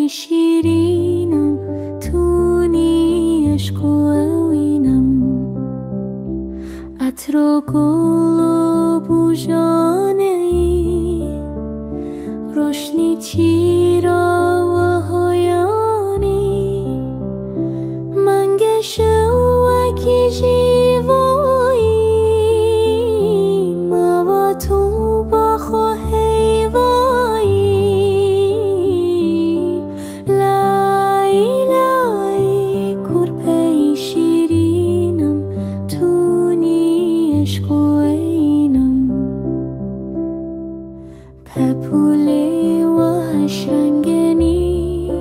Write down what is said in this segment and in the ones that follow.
شیرینم تونی عشق و اوینم عطر و گل و بوژانه ای روشنی چیرا و هایانی منگش وکی جیوایی ما تو با خواهی وایی لای لای کرپی شیرینم تونی عشق و اینم پپولی و هشنگنی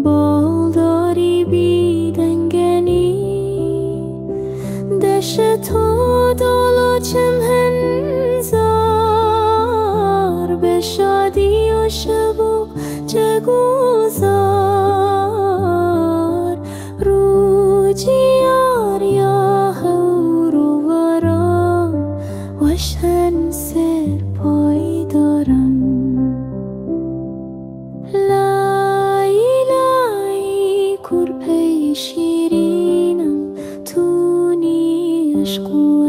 بالداری بیدنگنی دشت تو دولو چمهنزار به شادی و شبو جگوزار رو جیار یا هورو ورام وشن سر پای دارم لای لای کرپی شیرینم تونی عشق و